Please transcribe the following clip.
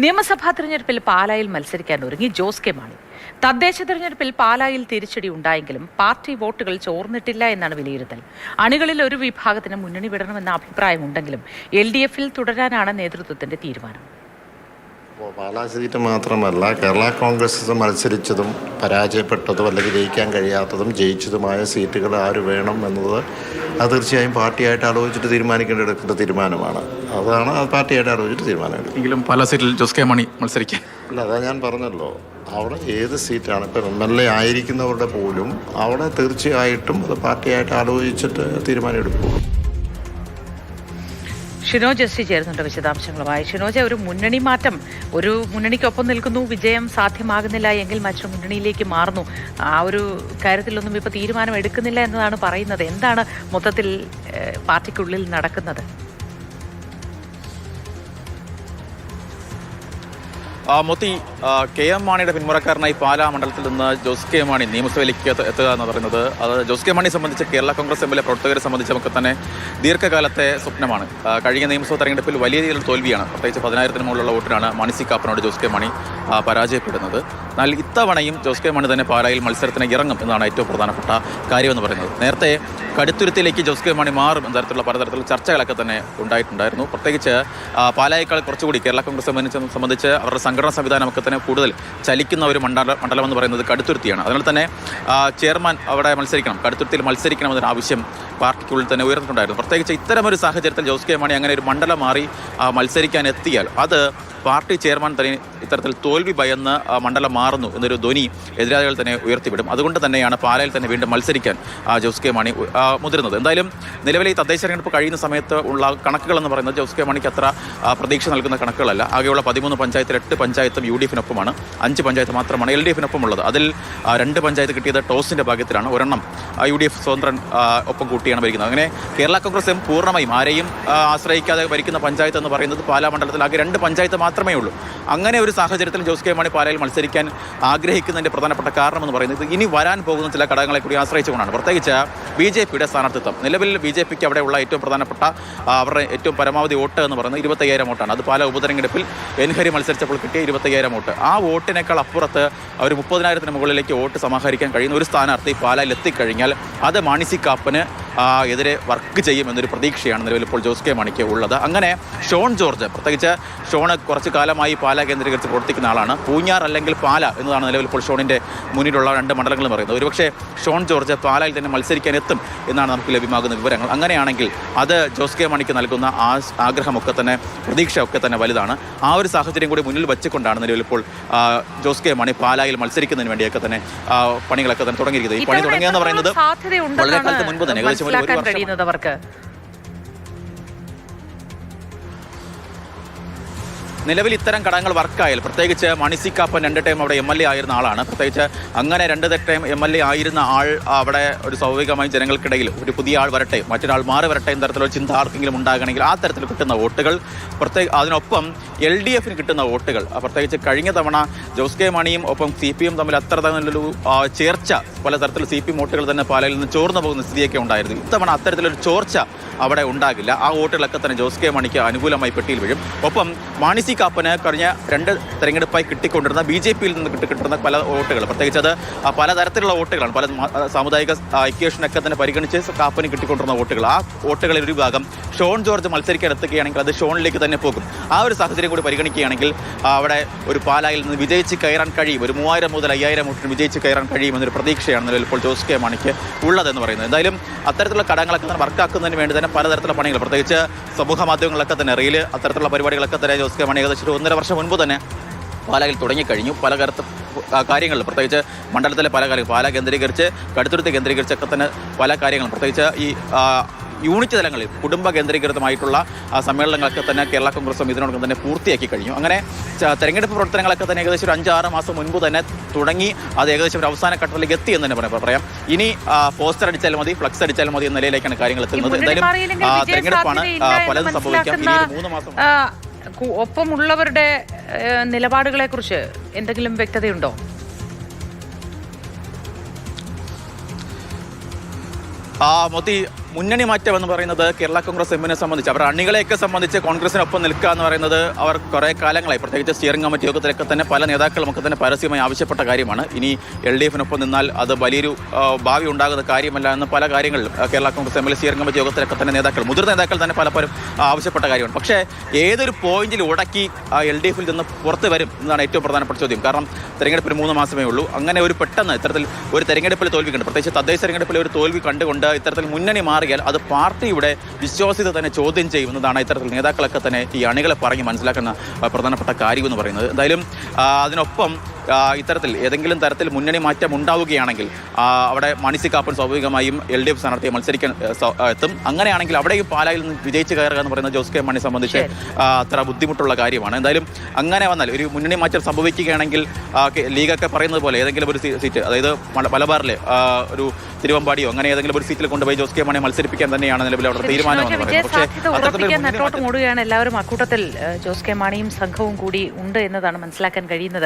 നിയമസഭാ തെരഞ്ഞെടുപ്പിൽ പാലായിൽ മത്സരിക്കാൻ ഒരുങ്ങി ജോസ് കെ മാണി. തദ്ദേശ തെരഞ്ഞെടുപ്പിൽ പാലായിൽ തിരിച്ചടി ഉണ്ടായെങ്കിലും പാർട്ടി വോട്ടുകൾ ചോർന്നിട്ടില്ല എന്നാണ് വിലയിരുത്തൽ. അണികളിൽ ഒരു വിഭാഗത്തിന് മുന്നണി വിടണമെന്ന അഭിപ്രായമുണ്ടെങ്കിലും LDF-ൽ തുടരാനാണ് നേതൃത്വത്തിന്റെ തീരുമാനം. പാലാ സീറ്റ് മാത്രമല്ല, കേരള കോൺഗ്രസ് മത്സരിച്ചതും പരാജയപ്പെട്ടതും അല്ലെങ്കിൽ ജയിക്കാൻ കഴിയാത്തതും ജയിച്ചതുമായ സീറ്റുകൾ ആര് വേണം എന്നത് അത് തീർച്ചയായും പാർട്ടിയായിട്ട് ആലോചിച്ചിട്ട് എടുക്കേണ്ട തീരുമാനമാണ്. അതാണ് പാർട്ടിയായിട്ട് ആലോചിച്ചിട്ട് തീരുമാനമെടുക്കുന്നത്. എങ്കിലും പല സീറ്റിൽ ജോസ് കെ മാണി മത്സരിക്കാൻ അല്ല, അതാ ഞാൻ പറഞ്ഞല്ലോ, അവിടെ ഏത് സീറ്റാണ് ഇപ്പം MLA ആയിരിക്കുന്നവരുടെ പോലും അവിടെ തീർച്ചയായിട്ടും അത് പാർട്ടിയായിട്ട് ആലോചിച്ചിട്ട് തീരുമാനമെടുക്കും. ഷിനോജ് എസ് ചേരുന്നുണ്ട് വിശദാംശങ്ങളുമായി. ഷിനോജ്, ഒരു മുന്നണി മാറ്റം, ഒരു മുന്നണിക്കൊപ്പം നിൽക്കുന്നു, വിജയം സാധ്യമാകുന്നില്ല എങ്കിൽ മറ്റൊരു മുന്നണിയിലേക്ക് മാറുന്നു, ആ ഒരു കാര്യത്തിലൊന്നും ഇപ്പോൾ തീരുമാനം എടുക്കുന്നില്ല എന്നതാണ് പറയുന്നത്. എന്താണ് മൊത്തത്തിൽ പാർട്ടിക്കുള്ളിൽ നടക്കുന്നത്? മോത്തി KM മാണിയുടെ പിന്മുറക്കാരനായി പാലാ മണ്ഡലത്തിൽ നിന്ന് ജോസ് കെ മാണി നിയമസഭയിലേക്ക് എത്തുക എന്ന് പറയുന്നത് അത് ജോസ് കെ മാണിയെ സംബന്ധിച്ച് കേരള കോൺഗ്രസ് MLA പ്രവർത്തകരെ സംബന്ധിച്ചൊക്കെ തന്നെ ദീർഘകാലത്തെ സ്വപ്നമാണ്. കഴിഞ്ഞ നിയമസഭാ തെരഞ്ഞെടുപ്പിൽ വലിയ രീതിയിലുള്ള തോൽവിയാണ്. പ്രത്യേകിച്ച് 10,000-ന് മുകളിലുള്ള വോട്ടിനാണ് മാണി സി കാപ്പനോട് ജോസ് കെ മാണി പരാജയപ്പെടുന്നത്. എന്നാൽ ഇത്തവണയും ജോസ് കെ മാണി തന്നെ പാലായിൽ മത്സരത്തിന് ഇറങ്ങും എന്നാണ് ഏറ്റവും പ്രധാനപ്പെട്ട കാര്യമെന്ന് പറയുന്നത്. നേരത്തെ കടുത്തുരുത്തിലേക്ക് ജോസ് കെ മാണി മാറും എന്ന തരത്തിലുള്ള പലതരത്തിലുള്ള ചർച്ചകളൊക്കെ തന്നെ ഉണ്ടായിട്ടുണ്ടായിരുന്നു. പ്രത്യേകിച്ച് പാലായേക്കാൾ കുറച്ചുകൂടി കേരള കോൺഗ്രസ് സംബന്ധിച്ച് അവരുടെ സംഘടനാ സംവിധാനമൊക്കെ തന്നെ കൂടുതൽ ചലിക്കുന്ന ഒരു മണ്ഡലം എന്ന് പറയുന്നത് കടുത്തുരുത്തിയാണ്. അതിനാൽ തന്നെ ചെയർമാൻ അവിടെ മത്സരിക്കണം, കടുത്തുരുത്തിയിൽ മത്സരിക്കണമെന്നൊരു ആവശ്യം പാർട്ടിക്കുള്ളിൽ തന്നെ ഉയർന്നിട്ടുണ്ടായിരുന്നു. പ്രത്യേകിച്ച് ഇത്തരമൊരു സാഹചര്യത്തിൽ ജോസ് കെ മാണി അങ്ങനെ ഒരു മണ്ഡലം മാറി മത്സരിക്കാൻ എത്തിയാൽ അത് പാർട്ടി ചെയർമാൻ തന്നെ ഇത്തരത്തിൽ തോൽവി ഭയന്ന് മണ്ഡലം മാറുന്നു എന്നൊരു ധ്വനി എതിരാളികൾ തന്നെ ഉയർത്തിവിടും. അതുകൊണ്ട് തന്നെയാണ് പാലയിൽ തന്നെ വീണ്ടും മത്സരിക്കാൻ ജോസ് കെ മാണി മുതിരുന്നത്. എന്തായാലും നിലവിലെ ഈ തദ്ദേശ തെരഞ്ഞെടുപ്പ് കഴിയുന്ന സമയത്ത് ഉള്ള കണക്കുകളെന്ന് പറയുന്നത് ജോസ് കെ മാണിക്ക് അത്ര പ്രതീക്ഷ നൽകുന്ന കണക്കുകളല്ല. ആകെയുള്ള 13 പഞ്ചായത്തിൽ 8 പഞ്ചായത്തും UDF-നൊപ്പമാണ്, 5 പഞ്ചായത്ത് മാത്രമാണ് LDF-നൊപ്പമുള്ളത്. അതിൽ 2 പഞ്ചായത്ത് കിട്ടിയത് ടോസിൻ്റെ ഭാഗ്യത്തിലാണ്, ഒരെണ്ണം UDF സ്വതന്ത്രൻ ഒപ്പം കൂട്ടിയാണ് ഭരിക്കുന്നത്. അങ്ങനെ കേരള കോൺഗ്രസ് പൂർണ്ണമായും ആരെയും ആശ്രയിക്കാതെ ഭരിക്കുന്ന പഞ്ചായത്ത് എന്ന് പറയുന്നത് പാലാ മണ്ഡലത്തിൽ ആകെ 2 പഞ്ചായത്ത് മാത്രമേ ഉള്ളൂ. അങ്ങനെ ഒരു സാഹചര്യത്തിൽ ജോസ് കെ മാണി പാലായിൽ മത്സരിക്കാൻ ആഗ്രഹിക്കുന്നതിൻ്റെ പ്രധാനപ്പെട്ട കാരണമെന്ന് പറയുന്നത് ഇനി വരാൻ പോകുന്ന ചില ഘടകങ്ങളെ കൂടി ആശ്രയിച്ചുകൊണ്ടാണ്. പ്രത്യേകിച്ച് BJP-യുടെ സ്ഥാനാർത്ഥിത്വം. നിലവിൽ BJP-ക്ക് അവിടെയുള്ള ഏറ്റവും പ്രധാനപ്പെട്ട അവരുടെ ഏറ്റവും പരമാവധി വോട്ട് എന്ന് പറയുന്നത് 25,000 വോട്ടാണ്. അത് പാലാ ഉപതെരഞ്ഞെടുപ്പിൽ എൻഹരി മത്സരിച്ചപ്പോൾ കിട്ടിയ 25,000 വോട്ട്. ആ വോട്ടിനേക്കാൾ അപ്പുറത്ത് ഒരു 30,000-ന് മുകളിലേക്ക് വോട്ട് സമാഹരിക്കാൻ കഴിയുന്ന ഒരു സ്ഥാനാർത്ഥി പാലായിൽ എത്തിക്കഴിഞ്ഞാൽ അത് മാണി സി കാപ്പന് എതിരെ വർക്ക് ചെയ്യും എന്നൊരു പ്രതീക്ഷയാണ് നിലവിൽ ഇപ്പോൾ ജോസ് കെ മാണിക്ക് ഉള്ളത്. അങ്ങനെ ഷോൺ ജോർജ്, പ്രത്യേകിച്ച് ഷോണ് കുറച്ച് കാലമായി പാലാ കേന്ദ്രീകരിച്ച് പ്രവർത്തിക്കുന്ന ആളാണ്. പൂഞ്ഞാർ അല്ലെങ്കിൽ പാല എന്നതാണ് നിലവിൽ ഇപ്പോൾ ഷോണിൻ്റെ മുന്നിലുള്ള 2 മണ്ഡലങ്ങൾ പറയുന്നത്. ഒരുപക്ഷെ ഷോൺ ജോർജ് പാലായിൽ തന്നെ മത്സരിക്കാൻ എത്തും എന്നാണ് നമുക്ക് ലഭ്യമാകുന്ന വിവരങ്ങൾ. അങ്ങനെയാണെങ്കിൽ അത് ജോസ് കെ മാണിക്ക് നൽകുന്ന ആഗ്രഹമൊക്കെ തന്നെ, പ്രതീക്ഷയൊക്കെ തന്നെ വലുതാണ്. ആ ഒരു സാഹചര്യം കൂടി മുന്നിൽ വെച്ചുകൊണ്ടാണ് നിലവിൽ ഇപ്പോൾ ജോസ് കെ മാണി പാലായിൽ മത്സരിക്കുന്നതിന് വേണ്ടിയൊക്കെ തന്നെ പണികളൊക്കെ തന്നെ തുടങ്ങിയിരിക്കുന്നത്. ഈ പണി തുടങ്ങിയെന്ന് പറയുന്നത് വളരെ കാലത്ത് മുൻപ് തന്നെ കഴിയുന്നവർക്ക് നിലവിൽ ഇത്തരം ഘടകങ്ങൾ വർക്കായാൽ, പ്രത്യേകിച്ച് മാണി സി കാപ്പൻ 2 ടൈം അവിടെ MLA ആയിരുന്ന ആളാണ്. പ്രത്യേകിച്ച് അങ്ങനെ 2 ടൈം MLA ആയിരുന്ന ആൾ അവിടെ ഒരു സ്വാഭാവികമായും ജനങ്ങൾക്കിടയിൽ ഒരു പുതിയ ആൾ വരട്ടെ, മറ്റൊരാൾ മാറി വരട്ടെ എന്ന തരത്തിലുള്ള ചിന്ത ആർക്കെങ്കിലും ഉണ്ടാകണമെങ്കിൽ ആ തരത്തിൽ കിട്ടുന്ന വോട്ടുകൾ, അതിനൊപ്പം LDF-ന് കിട്ടുന്ന വോട്ടുകൾ, പ്രത്യേകിച്ച് കഴിഞ്ഞ തവണ ജോസ് കെ മാണിയും ഒപ്പം CPM തമ്മിൽ അത്ര നല്ലൊരു ചേർച്ച, പലതരത്തിൽ CPM വോട്ടുകൾ തന്നെ പാലയിൽ നിന്ന് ചോർന്നു പോകുന്ന സ്ഥിതിയൊക്കെ ഉണ്ടായിരുന്നു. ഇത്തവണ അത്തരത്തിലൊരു ചോർച്ച അവിടെ ഉണ്ടാകില്ല. ആ വോട്ടുകളൊക്കെ തന്നെ ജോസ് കെ മാണിക്ക് അനുകൂലമായി പെട്ടിയിൽ വീഴും. ഒപ്പം മാണി സി കാപ്പന് കഴിഞ്ഞ 2 തെരഞ്ഞെടുപ്പായി കിട്ടിക്കൊണ്ടിരുന്ന BJP-യിൽ നിന്ന് കിട്ടുന്ന പല വോട്ടുകൾ, പ്രത്യേകിച്ച് അത് പലതരത്തിലുള്ള വോട്ടുകളാണ്, പല സാമുദായിക ഐക്യേഷനൊക്കെ തന്നെ പരിഗണിച്ച് കാപ്പന് കിട്ടിക്കൊണ്ടിരുന്ന വോട്ടുകൾ. ആ വോട്ടുകളിൽ ഒരു ഭാഗം ഷോൺ ജോർജ് മത്സരിക്കാൻ എത്തുകയാണെങ്കിൽ അത് ഷോണിലേക്ക് തന്നെ പോകും. ആ ഒരു സാഹചര്യം കൂടി പരിഗണിക്കുകയാണെങ്കിൽ അവിടെ ഒരു പാലായിൽ നിന്ന് വിജയിച്ച് കയറാൻ കഴിയും, ഒരു 3,000 മുതൽ 5,000 വോട്ടിന് വിജയിച്ച് കയറാൻ കഴിയുമെന്നൊരു പ്രതീക്ഷയാണ് നിലവിൽ ഇപ്പോൾ ജോസ് കെ മാണിക്ക് ഉള്ളതെന്ന് പറയുന്നത്. എന്തായാലും അത്തരത്തിലുള്ള ഘടകങ്ങളൊക്കെ തന്നെ വർക്കാക്കുന്നതിന് വേണ്ടി തന്നെ പലതരത്തിലുള്ള പണികൾ, പ്രത്യേകിച്ച് സമൂഹ മാധ്യമങ്ങളൊക്കെ തന്നെ റീല്, അത്തരത്തിലുള്ള പരിപാടികളൊക്കെ തന്നെ ജോസ് കെ മാണി ഏകദേശം 1.5 വർഷം മുൻപ് തന്നെ പാലായിൽ തുടങ്ങിക്കഴിഞ്ഞു. പല കാര്യങ്ങളിൽ, പ്രത്യേകിച്ച് മണ്ഡലത്തിലെ പല കാര്യങ്ങൾ, പാലാ കേന്ദ്രീകരിച്ച് കടുത്തുരുത്തി കേന്ദ്രീകരിച്ചൊക്കെ തന്നെ പല കാര്യങ്ങളും, പ്രത്യേകിച്ച് ഈ യൂണിറ്റ് തലങ്ങളിൽ കുടുംബ കേന്ദ്രീകൃതമായിട്ടുള്ള സമ്മേളനങ്ങളൊക്കെ തന്നെ കേരള കോൺഗ്രസും ഇതിനോടൊപ്പം തന്നെ പൂർത്തിയാക്കി കഴിഞ്ഞു. അങ്ങനെ തെരഞ്ഞെടുപ്പ് പ്രവർത്തനങ്ങളൊക്കെ തന്നെ ഏകദേശം ഒരു 5-6 മാസം മുൻപ് തന്നെ തുടങ്ങി അത് ഏകദേശം ഒരു അവസാന ഘട്ടത്തിലേക്ക് എത്തി എന്ന് തന്നെ പറയാം. ഇനി പോസ്റ്റർ അടിച്ചാൽ മതി, ഫ്ലക്സ് അടിച്ചാൽ മതി എന്ന നിലയിലേക്കാണ് കാര്യങ്ങൾ എത്തുന്നത്. എന്തായാലും തെരഞ്ഞെടുപ്പാണ്, പലതും സംഭവിക്കാം. ഇനി 3 മാസം ഒപ്പമുള്ളവരുടെ നിലപാടുകളെ കുറിച്ച് എന്തെങ്കിലും വ്യക്തതയുണ്ടോ? മോത്തി മുന്നണി മാറ്റം എന്ന് പറയുന്നത് കേരള കോൺഗ്രസ് എമ്മിനെ സംബന്ധിച്ച് അവർ അണികളെയൊക്കെ സംബന്ധിച്ച് കോൺഗ്രസിനൊപ്പം നിൽക്കുക എന്ന് പറയുന്നത് അവർ കുറേ കാലങ്ങളായി പ്രത്യേകിച്ച് സ്റ്റിയറിംഗ് കമ്മിറ്റി യോഗത്തിലൊക്കെ തന്നെ പല നേതാക്കളും ഒക്കെ തന്നെ പരസ്യമായി ആവശ്യപ്പെട്ട കാര്യമാണ്. ഇനി LDF-നൊപ്പം നിന്നാൽ അത് വലിയൊരു ഭാവി ഉണ്ടാകുന്ന കാര്യമല്ല എന്ന് പല കാര്യങ്ങളിലും കേരള കോൺഗ്രസ് എമ്മിലെ സ്റ്റിയറിംഗ് കമ്മിറ്റി യോഗത്തിലൊക്കെ തന്നെ മുതിർന്ന നേതാക്കൾ തന്നെ പലപ്പോഴും ആവശ്യപ്പെട്ട കാര്യമാണ്. പക്ഷേ ഏതൊരു പോയിന്റിൽ ഉടക്കി LDF-ൽ നിന്ന് പുറത്ത് വരും എന്നതാണ് ഏറ്റവും പ്രധാനപ്പെട്ട ചോദ്യം. കാരണം തെരഞ്ഞെടുപ്പിന് 3 മാസമേ ഉള്ളൂ. അങ്ങനെ ഒരു പെട്ടെന്ന് ഇത്തരത്തിൽ ഒരു തെരഞ്ഞെടുപ്പിൽ തോൽവി കണ്ട്, പ്രത്യേകിച്ച് തദ്ദേശ തെരഞ്ഞെടുപ്പിൽ ഒരു തോൽവി കണ്ടുകൊണ്ട് ഇത്തരത്തിൽ മുന്നണി മാറിയാൽ അത് പാർട്ടിയുടെ വിശ്വാസ്യത തന്നെ ചോദ്യം ചെയ്യുന്നതാണ് ഇത്തരത്തിൽ നേതാക്കളൊക്കെ തന്നെ ഈ അണികളെ പറഞ്ഞ് മനസ്സിലാക്കുന്ന പ്രധാനപ്പെട്ട കാര്യം എന്ന് പറയുന്നത്. എന്തായാലും അതിനൊപ്പം ഇത്തരത്തിൽ ഏതെങ്കിലും തരത്തിൽ മുന്നണി മാറ്റം ഉണ്ടാവുകയാണെങ്കിൽ അവിടെ മാണി സി കാപ്പൻ സ്വാഭാവികമായും LDF സ്ഥാനാർത്ഥിയെ മത്സരിക്കാൻ എത്തും. അങ്ങനെയാണെങ്കിൽ അവിടെയും പാലായിൽ നിന്ന് വിജയിച്ച് കയറുക എന്ന് പറയുന്നത് ജോസ് കെ മാണിയെ സംബന്ധിച്ച് അത്ര ബുദ്ധിമുട്ടുള്ള കാര്യമാണ്. എന്തായാലും അങ്ങനെ വന്നാൽ ഒരു മുന്നണി മാറ്റം സംഭവിക്കുകയാണെങ്കിൽ ലീഗൊക്കെ പറയുന്നത് പോലെ ഏതെങ്കിലും ഒരു സീറ്റ്, അതായത് മലബാറിലെ ഒരു തിരുവമ്പാടിയോ അങ്ങനെ ഏതെങ്കിലും ഒരു സീറ്റിൽ കൊണ്ടുപോയി ജോസ് കെ മാണിയെ മത്സരിപ്പിക്കാൻ തന്നെയാണ് നിലവിൽ അവിടെ തീരുമാനം. എല്ലാവരും അക്കൂട്ടത്തിൽ ജോസ് കെ മാണിയും സംഘവും കൂടി ഉണ്ട് എന്നതാണ് മനസ്സിലാക്കാൻ കഴിയുന്നത്.